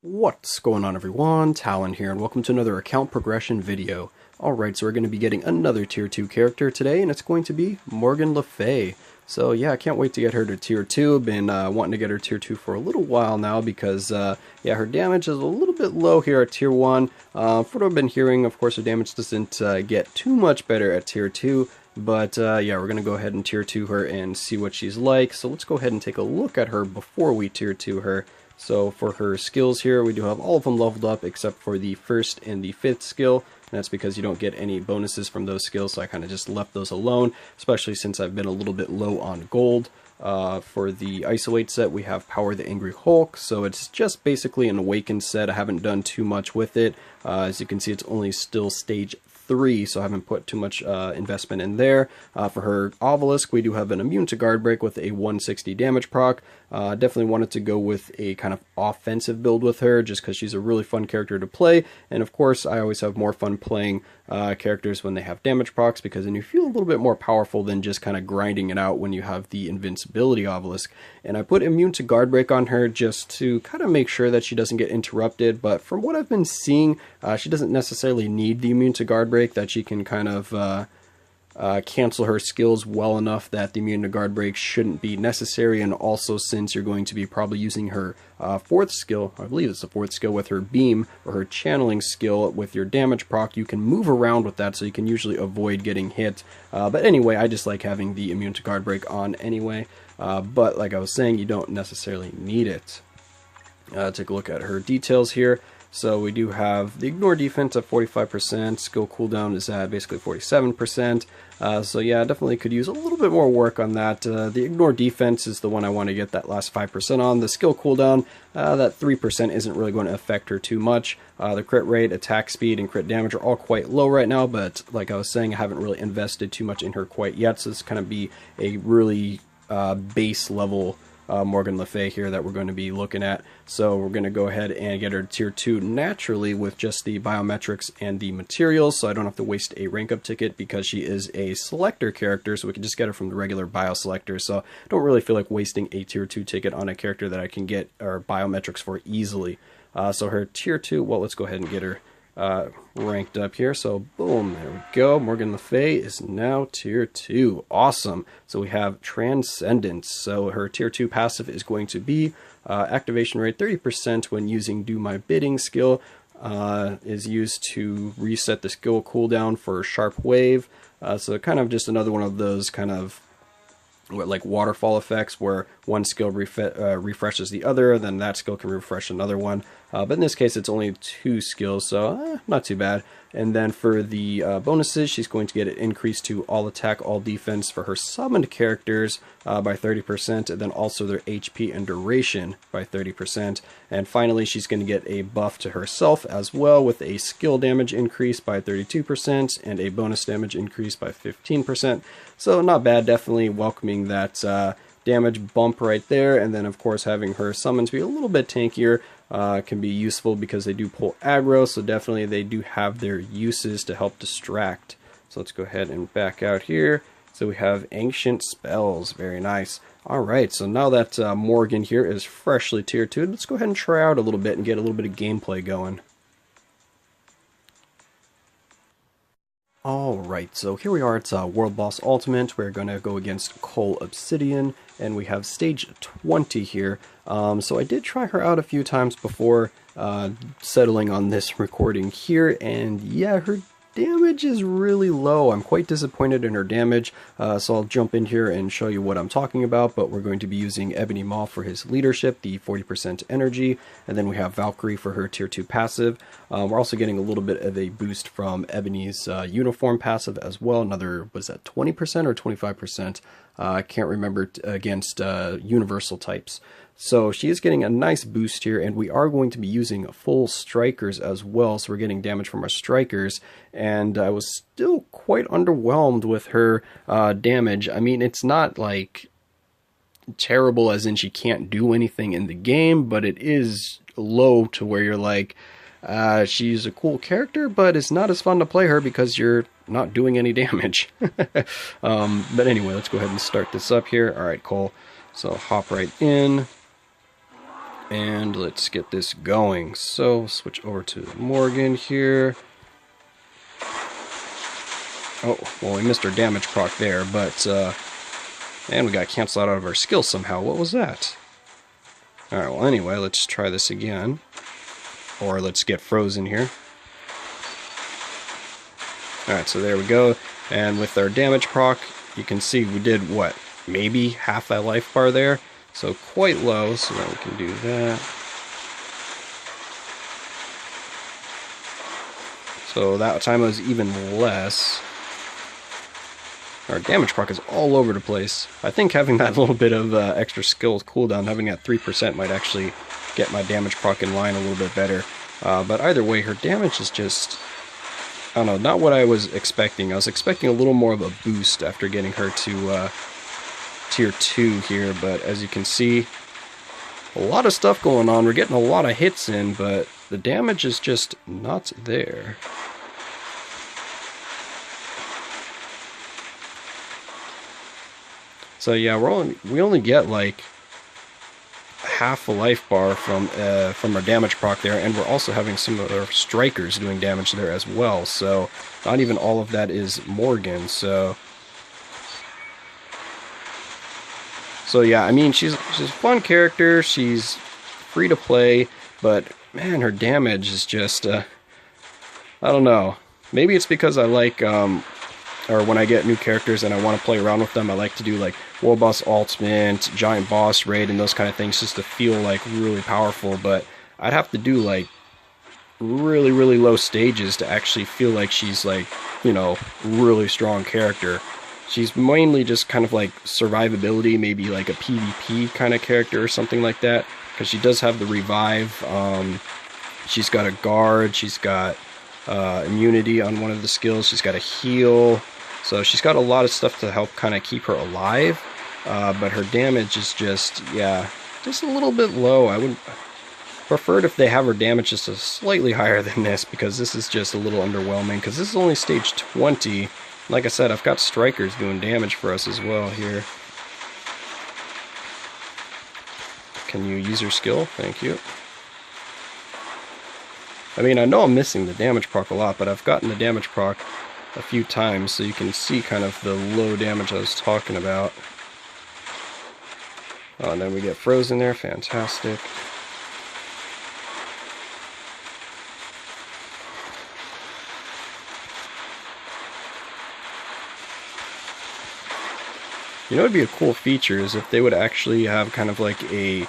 What's going on, everyone? Talen here, and welcome to another account progression video. Alright, so we're going to be getting another tier 2 character today, and it's going to be Morgan Le Fay. So yeah, I can't wait to get her to tier 2. I've been wanting to get her tier 2 for a little while now because, yeah, her damage is a little bit low here at tier 1. From what I've been hearing, of course, her damage doesn't get too much better at tier 2. But yeah, we're going to go ahead and tier 2 her and see what she's like. So let's go ahead and take a look at her before we tier 2 her. So for her skills here, we do have all of them leveled up except for the first and the fifth skill. And that's because you don't get any bonuses from those skills, so I kind of just left those alone, especially since I've been a little bit low on gold. For the Isolate set, we have Power the Angry Hulk, so it's just basically an Awakened set. I haven't done too much with it. As you can see, it's only still stage 3, so I haven't put too much investment in there. For her Obelisk, we do have an Immune to Guard Break with a 160 damage proc. Definitely wanted to go with a kind of offensive build with her, just because she's a really fun character to play, and of course I always have more fun playing characters when they have damage procs, because then you feel a little bit more powerful than just kind of grinding it out when you have the Invincibility Obelisk. And I put Immune to Guard Break on her just to kind of make sure that she doesn't get interrupted, but from what I've been seeing, she doesn't necessarily need the Immune to Guard Break, that she can kind of cancel her skills well enough that the Immune to Guard Break shouldn't be necessary. And also, since you're going to be probably using her fourth skill, I believe it's the fourth skill, with her beam or her channeling skill with your damage proc, you can move around with that, so you can usually avoid getting hit. But anyway, I just like having the Immune to Guard Break on anyway. But like I was saying, you don't necessarily need it. Take a look at her details here. So we do have the Ignore defense at 45%, skill cooldown is at basically 47%, so yeah, definitely could use a little bit more work on that. The Ignore defense is the one I want to get that last 5% on. The skill cooldown, that 3% isn't really going to affect her too much. The crit rate, attack speed, and crit damage are all quite low right now, but like I was saying, I haven't really invested too much in her quite yet, so this kind of be a really base level Morgan Le Fay here that we're going to be looking at. So we're going to go ahead and get her to tier 2 naturally with just the biometrics and the materials, so I don't have to waste a rank up ticket because she is a selector character, so we can just get her from the regular bio selector. So I don't really feel like wasting a tier 2 ticket on a character that I can get our biometrics for easily. So her tier 2, well, let's go ahead and get her ranked up here. So boom, there we go. Morgan Le Fay is now tier 2. Awesome. So we have Transcendence. So her tier 2 passive is going to be activation rate 30% when using Do My Bidding skill. Is used to reset the skill cooldown for Sharp Wave. So kind of just another one of those kind of like waterfall effects where one skill refreshes the other, then that skill can refresh another one. But in this case, it's only 2 skills, so not too bad. And then for the bonuses, she's going to get an increase to all attack, all defense for her summoned characters by 30%, and then also their HP and duration by 30%. And finally, she's going to get a buff to herself as well, with a skill damage increase by 32% and a bonus damage increase by 15%. So not bad, definitely welcoming that damage bump right there. And then of course having her summons be a little bit tankier can be useful because they do pull aggro, so definitely they do have their uses to help distract. So let's go ahead and back out here. So we have Ancient Spells, very nice. Alright, so now that Morgan here is freshly tier 2, let's go ahead and try out a little bit and get a little bit of gameplay going. Alright, so here we are, it's World Boss Ultimate. We're going to go against Cole Obsidian, and we have stage 20 here. So I did try her out a few times before settling on this recording here, and yeah, her damage is really low. I'm quite disappointed in her damage, so I'll jump in here and show you what I'm talking about. But we're going to be using Ebony Maw for his leadership, the 40% energy, and then we have Valkyrie for her tier 2 passive. We're also getting a little bit of a boost from Ebony's uniform passive as well. Another, was that 20% or 25%? I can't remember, against universal types. So she is getting a nice boost here, and we are going to be using full strikers as well, so we're getting damage from our strikers, and I was still quite underwhelmed with her damage. I mean, it's not like terrible as in she can't do anything in the game, but it is low to where you're like, she's a cool character, but it's not as fun to play her because you're not doing any damage. But anyway, let's go ahead and start this up here. Alright, Cole. So hop right in. And let's get this going. So, switch over to Morgan here. Oh, well, we missed our damage proc there, but, and we got canceled out of our skill somehow. What was that? Alright, well, anyway, let's try this again. Or let's get frozen here. Alright, so there we go. And with our damage proc, you can see we did, what, maybe half that life bar there? So quite low, so now we can do that. So that time was even less. Our damage proc is all over the place. I think having that little bit of extra skill cooldown, having that 3% might actually get my damage proc in line a little bit better. But either way, her damage is just, I don't know, not what I was expecting. I was expecting a little more of a boost after getting her to tier 2 here, but as you can see, a lot of stuff going on. We're getting a lot of hits in, but the damage is just not there. So yeah, we only get like half a life bar from our damage proc there, and we're also having some of our strikers doing damage there as well. So not even all of that is Morgan. So yeah, I mean, she's a fun character, she's free to play, but man, her damage is just, I don't know. Maybe it's because I like, or when I get new characters and I want to play around with them, I like to do like World Boss Ultimate, Giant Boss Raid, and those kind of things just to feel like really powerful, but I'd have to do like really, really low stages to actually feel like she's like, you know, really strong character. She's mainly just kind of like survivability, maybe like a PvP kind of character or something like that, because she does have the revive. She's got a guard, she's got immunity on one of the skills, she's got a heal, so she's got a lot of stuff to help kind of keep her alive, but her damage is just, yeah, just a little bit low. I would prefer it if they have her damage just a slightly higher than this, because this is just a little underwhelming, because this is only stage 20. Like I said, I've got strikers doing damage for us as well here. Can you use your skill? Thank you. I mean, I know I'm missing the damage proc a lot, but I've gotten the damage proc a few times, so you can see kind of the low damage I was talking about. Oh, and then we get frozen there. Fantastic. You know what would be a cool feature is if they would actually have kind of like a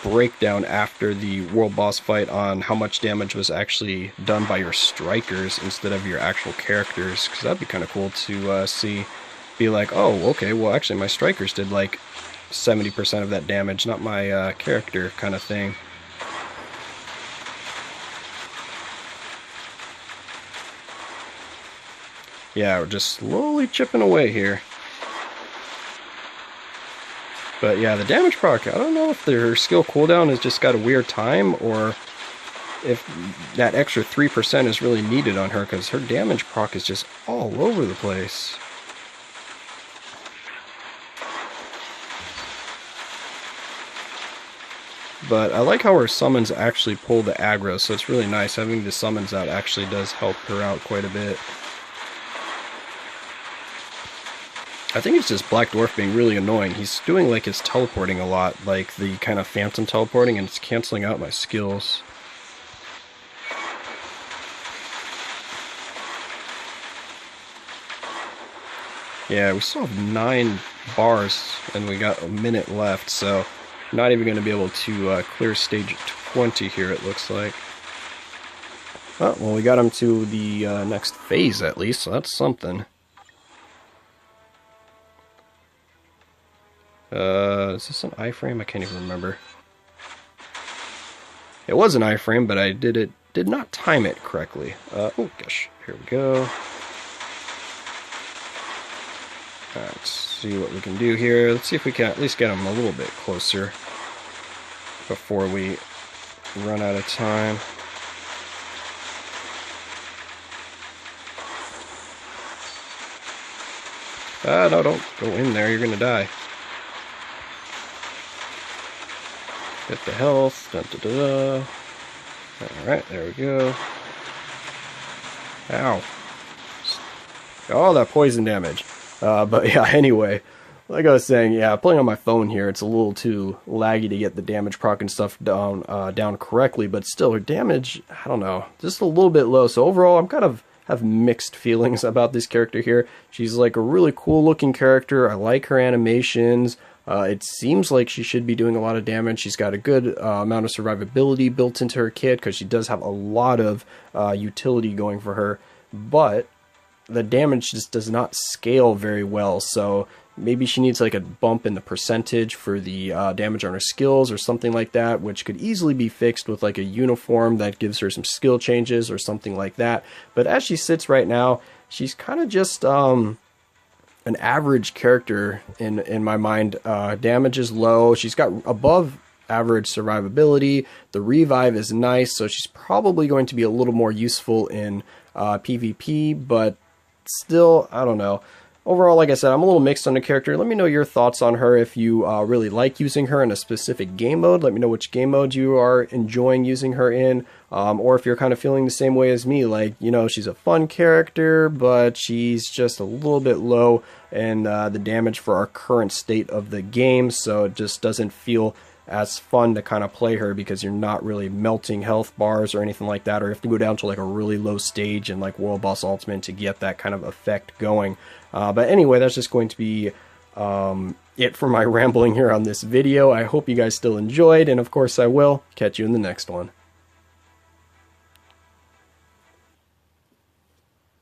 breakdown after the world boss fight on how much damage was actually done by your strikers instead of your actual characters, because that'd be kind of cool to see. Be like, oh, okay, well actually my strikers did like 70% of that damage, not my character, kind of thing. Yeah, we're just slowly chipping away here. But yeah, the damage proc, I don't know if their skill cooldown has just got a weird time, or if that extra 3% is really needed on her, because her damage proc is just all over the place. But I like how her summons actually pull the aggro, so it's really nice. Having the summons out actually does help her out quite a bit. I think it's just Black Dwarf being really annoying. He's doing like his teleporting a lot, like the kind of phantom teleporting, and it's canceling out my skills. Yeah, we still have 9 bars, and we got a minute left, so not even going to be able to clear stage 20 here, it looks like. Oh, well, we got him to the next phase at least, so that's something. Is this an iframe? I can't even remember. It was an iframe, but I did not time it correctly. Oh gosh, here we go. Alright, let's see what we can do here. Let's see if we can at least get him a little bit closer before we run out of time. No, don't go in there, you're gonna die. Get the health. Dun, dun, dun, dun. Alright, there we go. Ow. Oh, that poison damage. But yeah, anyway, like I was saying, yeah, playing on my phone here, it's a little too laggy to get the damage proc and stuff down correctly, but still, her damage, I don't know, just a little bit low. So overall, I'm kind of have mixed feelings about this character here. She's like a really cool looking character. I like her animations. It seems like she should be doing a lot of damage. She's got a good amount of survivability built into her kit because she does have a lot of utility going for her, but the damage just does not scale very well, so maybe she needs like a bump in the percentage for the damage on her skills or something like that, which could easily be fixed with like a uniform that gives her some skill changes or something like that. But as she sits right now, she's kind of just an average character in my mind. Damage is low. She's got above average survivability. The revive is nice, so she's probably going to be a little more useful in PvP, but still, I don't know. Overall, like I said, I'm a little mixed on the character. Let me know your thoughts on her if you really like using her in a specific game mode. Let me know which game mode you are enjoying using her in, or if you're kind of feeling the same way as me, like, you know, she's a fun character, but she's just a little bit low in the damage for our current state of the game, so it just doesn't feel as fun to kind of play her because you're not really melting health bars or anything like that, or you have to go down to like a really low stage in like World Boss Ultimate to get that kind of effect going. But anyway, that's just going to be it for my rambling here on this video. I hope you guys still enjoyed, and of course I will catch you in the next one.